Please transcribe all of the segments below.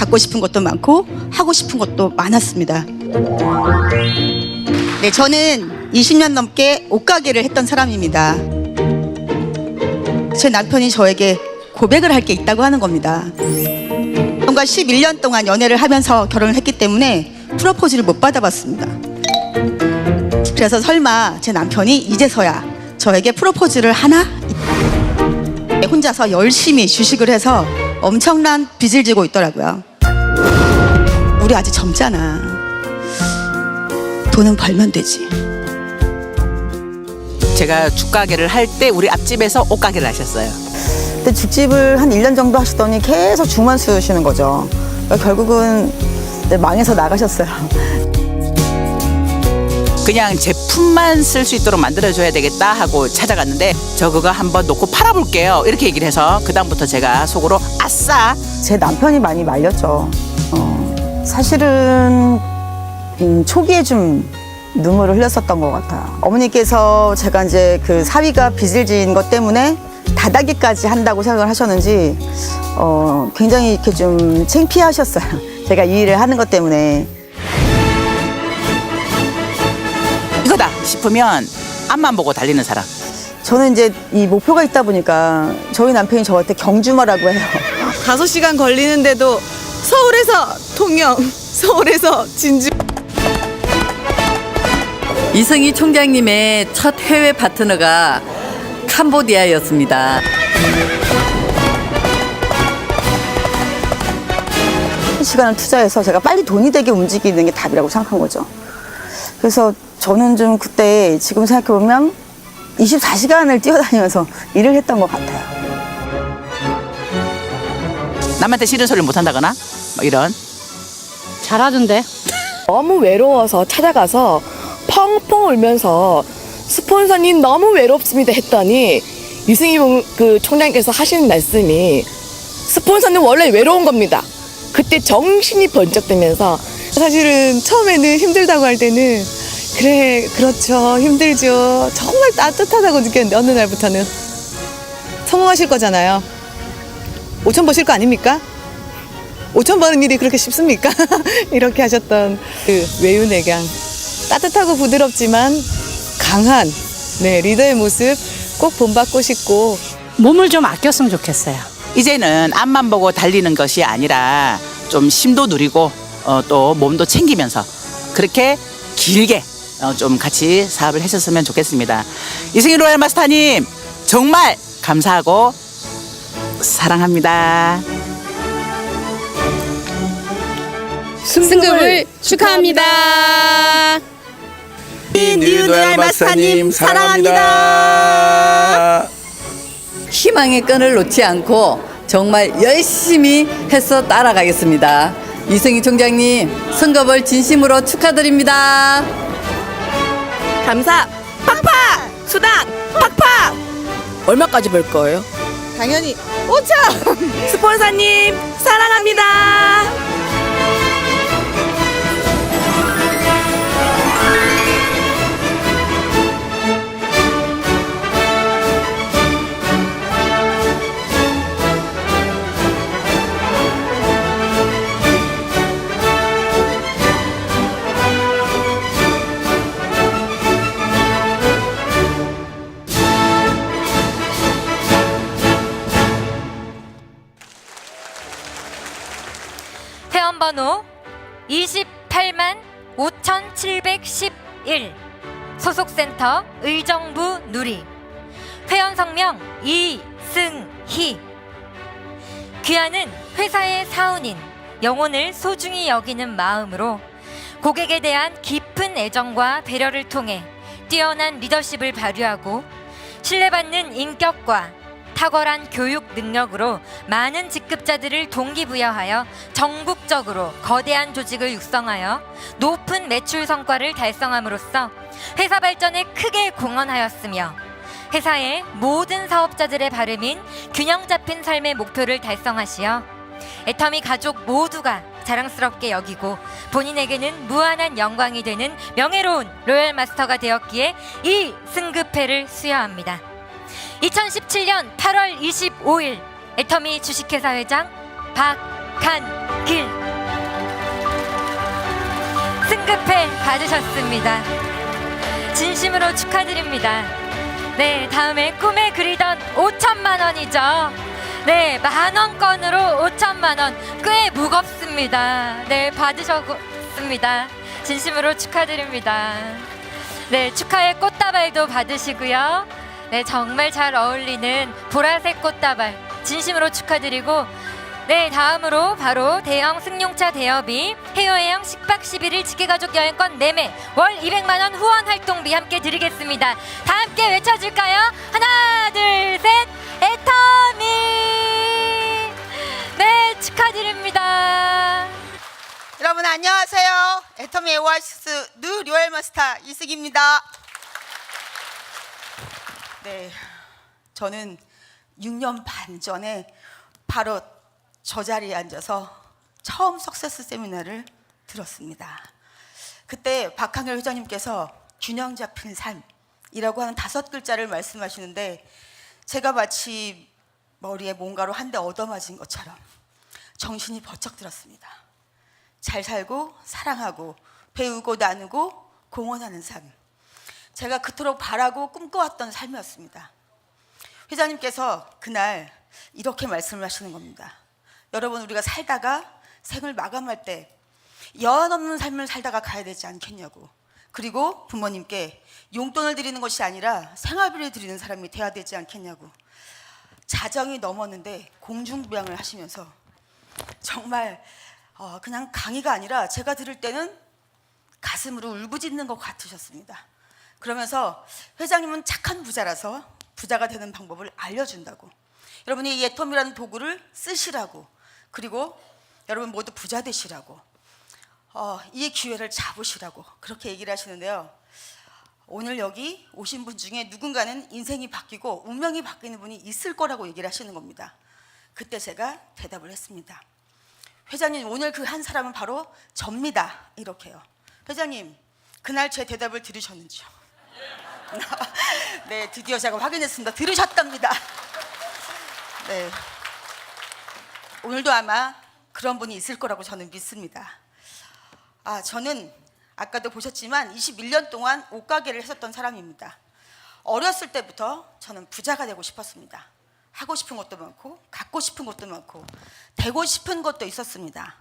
갖고 싶은 것도 많고 하고 싶은 것도 많았습니다. 네, 저는 20년 넘게 옷가게를 했던 사람입니다. 제 남편이 저에게 고백을 할 게 있다고 하는 겁니다. 뭔가 11년 동안 연애를 하면서 결혼을 했기 때문에 프로포즈를 못 받아봤습니다. 그래서 설마 제 남편이 이제서야 저에게 프로포즈를 하나? 혼자서 열심히 주식을 해서 엄청난 빚을 지고 있더라고요. 우리 아직 젊잖아. 돈은 벌면 되지. 제가 죽가게를 할 때 우리 앞집에서 옷가게를 하셨어요. 근데 죽집을 한 1년 정도 하시더니 계속 죽만 쓰시는 거죠. 그러니까 결국은 망해서 나가셨어요. 그냥 제품만 쓸 수 있도록 만들어줘야 되겠다 하고 찾아갔는데 저 그거 한번 놓고 팔아볼게요 이렇게 얘기를 해서 그다음부터 제가 속으로 아싸. 제 남편이 많이 말렸죠. 사실은 초기에 좀 눈물을 흘렸었던 것 같아요. 어머니께서 제가 이제 그 사위가 빚을 지은 것 때문에 다다기까지 한다고 생각을 하셨는지 굉장히 이렇게 좀 창피하셨어요. 제가 이 일을 하는 것 때문에. 이거다 싶으면 앞만 보고 달리는 사람. 저는 이제 이 목표가 있다 보니까 저희 남편이 저한테 경주마라고 해요. 5시간 걸리는데도 서울에서 통영, 서울에서 진주. 이승희 총장님의 첫 해외 파트너가 캄보디아였습니다. 시간을 투자해서 제가 빨리 돈이 되게 움직이는 게 답이라고 생각한 거죠. 그래서 저는 좀 그때 지금 생각해보면 24시간을 뛰어다니면서 일을 했던 것 같아요. 남한테 싫은 소리를 못한다거나 뭐 이런. 잘하던데. 너무 외로워서 찾아가서 펑펑 울면서 스폰서님 너무 외롭습니다 했더니 이승희 그 총장님께서 하시는 말씀이 스폰서는 원래 외로운 겁니다. 그때 정신이 번쩍 들면서 사실은 처음에는 힘들다고 할 때는 그래 그렇죠 힘들죠 정말 따뜻하다고 느꼈는데 어느 날부터는 성공하실 거잖아요. 5천 버실 거 아닙니까? 5천 버는 일이 그렇게 쉽습니까? 이렇게 하셨던 그 외유내강 따뜻하고 부드럽지만 강한 리더의 모습 꼭 본받고 싶고 몸을 좀 아꼈으면 좋겠어요. 이제는 앞만 보고 달리는 것이 아니라 좀 심도 누리고 또 몸도 챙기면서 그렇게 길게 좀 같이 사업을 하셨으면 좋겠습니다. 이승희 로얄 마스터님 정말 감사하고 사랑합니다. 승급을 축하합니다. 뉴로얄 마스터님 사랑합니다. 희망의 끈을 놓지 않고 정말 열심히 해서 따라가겠습니다. 이승희 총장님 승급을 진심으로 축하드립니다. 감사 팍팍 수당 팍팍 얼마까지 벌 거예요? 당연히 5천 스폰서님 사랑합니다. 회원번호 28만 5711 소속센터 의정부 누리 회원 성명 이승희 귀하는 회사의 사원인 영혼을 소중히 여기는 마음으로 고객에 대한 깊은 애정과 배려를 통해 뛰어난 리더십을 발휘하고 신뢰받는 인격과 탁월한 교육 능력으로 많은 직급자들을 동기부여하여 전국적으로 거대한 조직을 육성하여 높은 매출 성과를 달성함으로써 회사 발전에 크게 공헌하였으며 회사의 모든 사업자들의 바람인 균형 잡힌 삶의 목표를 달성하시어 애터미 가족 모두가 자랑스럽게 여기고 본인에게는 무한한 영광이 되는 명예로운 로얄 마스터가 되었기에 이 승급회를 수여합니다. 2017년 8월 25일 애터미 주식회사 회장 박한희 길. 승급해 받으셨습니다. 진심으로 축하드립니다. 네, 다음에 꿈에 그리던 5천만 원이죠. 네, 10,000원권으로 5천만 원. 꽤 무겁습니다. 네, 받으셨습니다. 진심으로 축하드립니다. 네, 축하의 꽃다발도 받으시고요. 네, 정말 잘 어울리는 보라색 꽃다발 진심으로 축하드리고, 네, 다음으로 바로 대형 승용차 대여비, 해외여행 10박 11일 직계가족 여행권 매매, 월 200만 원 후원 활동비 함께 드리겠습니다. 다 함께 외쳐줄까요? 하나, 둘, 셋, 애터미! 네, 축하드립니다. 여러분 안녕하세요. 애터미 오아시스 누 로얄마스터 이승입니다. 네, 저는 6년 반 전에 바로 저 자리에 앉아서 처음 석세스 세미나를 들었습니다. 그때 박항일 회장님께서 균형 잡힌 삶이라고 하는 5글자를 말씀하시는데, 제가 마치 머리에 뭔가로 한 대 얻어맞은 것처럼 정신이 번쩍 들었습니다. 잘 살고 사랑하고 배우고 나누고 공헌하는 삶, 제가 그토록 바라고 꿈꿔왔던 삶이었습니다. 회장님께서 그날 이렇게 말씀을 하시는 겁니다. 여러분, 우리가 살다가 생을 마감할 때 여한 없는 삶을 살다가 가야 되지 않겠냐고, 그리고 부모님께 용돈을 드리는 것이 아니라 생활비를 드리는 사람이 돼야 되지 않겠냐고, 자정이 넘었는데 공중부양을 하시면서 정말 그냥 강의가 아니라 제가 들을 때는 가슴으로 울부짖는 것 같으셨습니다. 그러면서 회장님은 착한 부자라서 부자가 되는 방법을 알려준다고, 여러분이 이 애텀이라는 도구를 쓰시라고, 그리고 여러분 모두 부자 되시라고, 이 기회를 잡으시라고 그렇게 얘기를 하시는데요. 오늘 여기 오신 분 중에 누군가는 인생이 바뀌고 운명이 바뀌는 분이 있을 거라고 얘기를 하시는 겁니다. 그때 제가 대답을 했습니다. 회장님, 오늘 그 한 사람은 바로 접니다. 이렇게요. 회장님, 그날 제 대답을 들으셨는지요? 네, 드디어 제가 확인했습니다. 들으셨답니다. 네, 오늘도 아마 그런 분이 있을 거라고 저는 믿습니다. 저는 아까도 보셨지만 21년 동안 옷가게를 했었던 사람입니다. 어렸을 때부터 저는 부자가 되고 싶었습니다. 하고 싶은 것도 많고 갖고 싶은 것도 많고 되고 싶은 것도 있었습니다.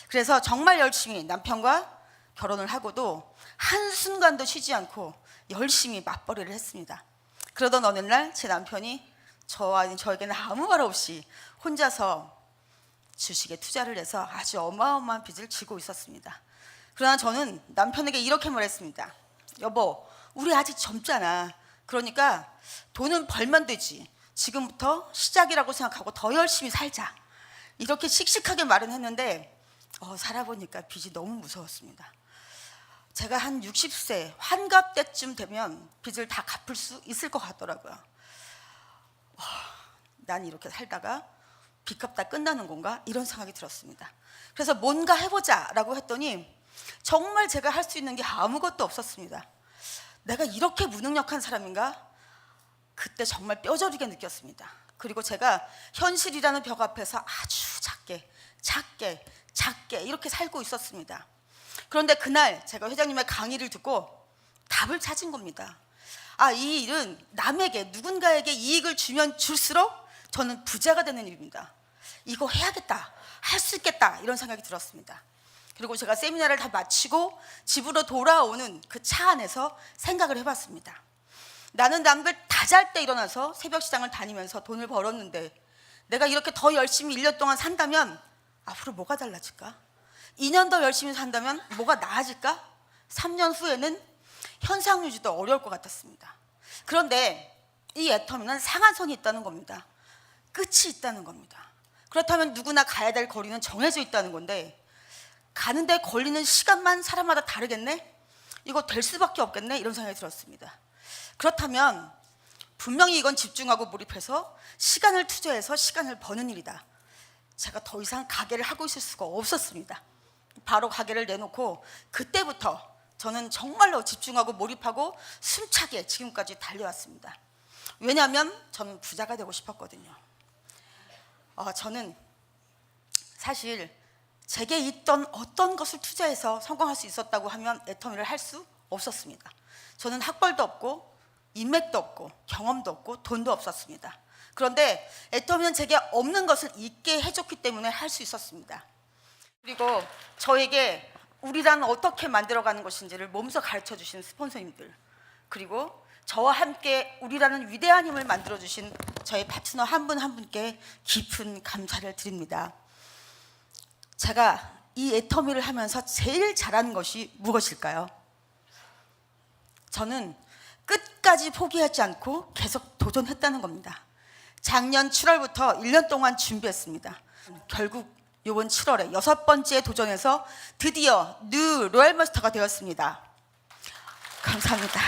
그래서 정말 열심히 남편과 결혼을 하고도 한순간도 쉬지 않고 열심히 맞벌이를 했습니다. 그러던 어느 날 제 남편이 저에게는 아무 말 없이 혼자서 주식에 투자를 해서 아주 어마어마한 빚을 지고 있었습니다. 그러나 저는 남편에게 이렇게 말했습니다. 여보, 우리 아직 젊잖아. 그러니까 돈은 벌면 되지. 지금부터 시작이라고 생각하고 더 열심히 살자. 이렇게 씩씩하게 말은 했는데 살아보니까 빚이 너무 무서웠습니다. 제가 한 60세 환갑 때쯤 되면 빚을 다 갚을 수 있을 것 같더라고요. 난 이렇게 살다가 빚 갚다 끝나는 건가? 이런 생각이 들었습니다. 그래서 뭔가 해보자라고 했더니 정말 제가 할 수 있는 게 아무것도 없었습니다. 내가 이렇게 무능력한 사람인가? 그때 정말 뼈저리게 느꼈습니다. 그리고 제가 현실이라는 벽 앞에서 아주 작게 이렇게 살고 있었습니다. 그런데 그날 제가 회장님의 강의를 듣고 답을 찾은 겁니다. 이 일은 남에게 누군가에게 이익을 주면 줄수록 저는 부자가 되는 일입니다. 이거 해야겠다, 할 수 있겠다, 이런 생각이 들었습니다. 그리고 제가 세미나를 다 마치고 집으로 돌아오는 그 차 안에서 생각을 해봤습니다. 나는 남들 다 잘 때 일어나서 새벽 시장을 다니면서 돈을 벌었는데 내가 이렇게 더 열심히 1년 동안 산다면 앞으로 뭐가 달라질까? 2년 더 열심히 산다면 뭐가 나아질까? 3년 후에는 현상 유지도 어려울 것 같았습니다. 그런데 이 애터미는 상한선이 있다는 겁니다. 끝이 있다는 겁니다. 그렇다면 누구나 가야 될 거리는 정해져 있다는 건데 가는데 걸리는 시간만 사람마다 다르겠네? 이거 될 수밖에 없겠네? 이런 생각이 들었습니다. 그렇다면 분명히 이건 집중하고 몰입해서 시간을 투자해서 시간을 버는 일이다. 제가 더 이상 가게를 하고 있을 수가 없었습니다. 바로 가게를 내놓고 그때부터 저는 정말로 집중하고 몰입하고 숨차게 지금까지 달려왔습니다. 왜냐하면 저는 부자가 되고 싶었거든요. 저는 사실 제게 있던 어떤 것을 투자해서 성공할 수 있었다고 하면 애터미를 할 수 없었습니다. 저는 학벌도 없고 인맥도 없고 경험도 없고 돈도 없었습니다. 그런데 애터미는 제게 없는 것을 있게 해줬기 때문에 할 수 있었습니다. 그리고 저에게 우리란 어떻게 만들어가는 것인지를 몸소 가르쳐주신 스폰서님들, 그리고 저와 함께 우리라는 위대한 힘을 만들어주신 저의 파트너 한 분 한 분께 깊은 감사를 드립니다. 제가 이 애터미를 하면서 제일 잘한 것이 무엇일까요? 저는 끝까지 포기하지 않고 계속 도전했다는 겁니다. 작년 7월부터 1년 동안 준비했습니다. 결국 이번 7월에 6번째 도전에서 드디어 뉴 로얄마스터가 되었습니다. 감사합니다.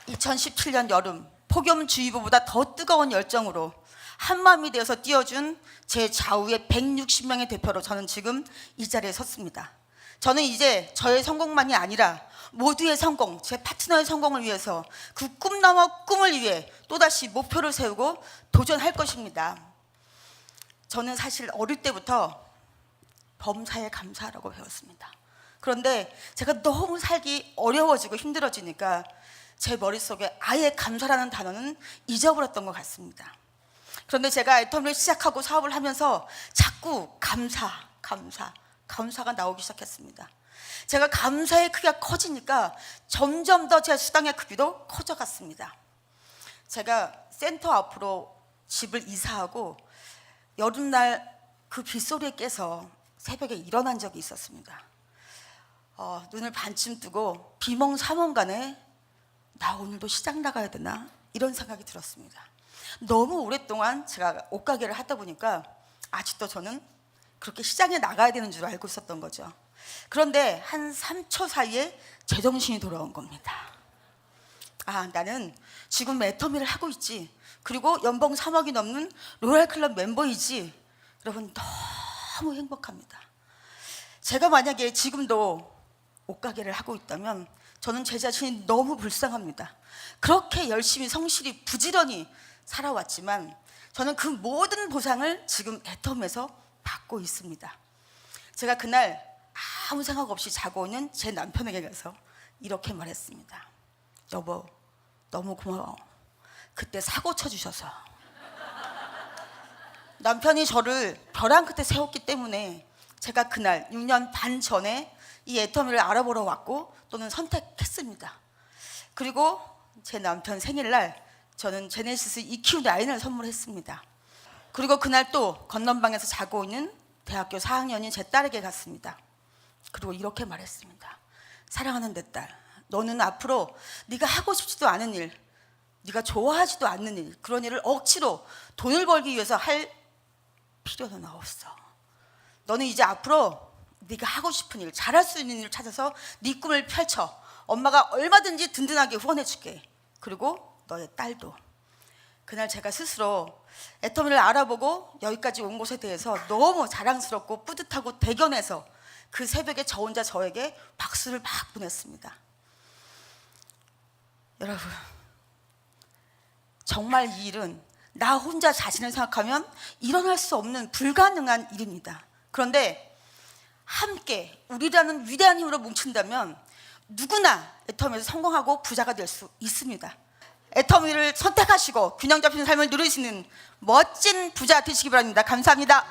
2017년 여름 폭염주의보보다 더 뜨거운 열정으로 한마음이 되어서 뛰어준 제 좌우의 160명의 대표로 저는 지금 이 자리에 섰습니다. 저는 이제 저의 성공만이 아니라 모두의 성공, 제 파트너의 성공을 위해서 그 꿈 넘어 꿈을 위해 또다시 목표를 세우고 도전할 것입니다. 저는 사실 어릴 때부터 범사에 감사라고 배웠습니다. 그런데 제가 너무 살기 어려워지고 힘들어지니까 제 머릿속에 아예 감사라는 단어는 잊어버렸던 것 같습니다. 그런데 제가 애터미를 시작하고 사업을 하면서 자꾸 감사가 나오기 시작했습니다. 제가 감사의 크기가 커지니까 점점 더 제 수당의 크기도 커져갔습니다. 제가 센터 앞으로 집을 이사하고 여름날 그 빗소리에 깨서 새벽에 일어난 적이 있었습니다. 눈을 반쯤 뜨고 비몽사몽간에 나 오늘도 시장 나가야 되나? 이런 생각이 들었습니다. 너무 오랫동안 제가 옷가게를 하다 보니까 아직도 저는 그렇게 시장에 나가야 되는 줄 알고 있었던 거죠. 그런데 한 3초 사이에 제정신이 돌아온 겁니다. 아, 나는 지금 애터미를 하고 있지. 그리고 연봉 3억이 넘는 로얄클럽 멤버이지. 여러분, 너무 행복합니다. 제가 만약에 지금도 옷가게를 하고 있다면 저는 제 자신이 너무 불쌍합니다. 그렇게 열심히 성실히 부지런히 살아왔지만 저는 그 모든 보상을 지금 애터미에서 받고 있습니다. 제가 그날 아무 생각 없이 자고 있는 제 남편에게 가서 이렇게 말했습니다. 여보, 너무 고마워. 그때 사고 쳐주셔서. 남편이 저를 벼랑 끝에 세웠기 때문에 제가 그날 6년 반 전에 이 애터미를 알아보러 왔고 또는 선택했습니다. 그리고 제 남편 생일날 저는 제네시스 EQ9을 선물했습니다. 그리고 그날 또 건넌방에서 자고 있는 대학교 4학년인 제 딸에게 갔습니다. 그리고 이렇게 말했습니다. 사랑하는 내 딸, 너는 앞으로 네가 하고 싶지도 않은 일, 네가 좋아하지도 않는 일, 그런 일을 억지로 돈을 벌기 위해서 할 필요는 없어. 너는 이제 앞으로 네가 하고 싶은 일, 잘할 수 있는 일을 찾아서 네 꿈을 펼쳐. 엄마가 얼마든지 든든하게 후원해줄게. 그리고 너의 딸도. 그날 제가 스스로 애터미를 알아보고 여기까지 온 것에 대해서 너무 자랑스럽고 뿌듯하고 대견해서 그 새벽에 저 혼자 저에게 박수를 막 보냈습니다. 여러분, 정말 이 일은 나 혼자 자신을 생각하면 일어날 수 없는 불가능한 일입니다. 그런데 함께 우리라는 위대한 힘으로 뭉친다면 누구나 애터미에서 성공하고 부자가 될 수 있습니다. 애터미를 선택하시고 균형 잡힌 삶을 누리시는 멋진 부자 되시기 바랍니다. 감사합니다.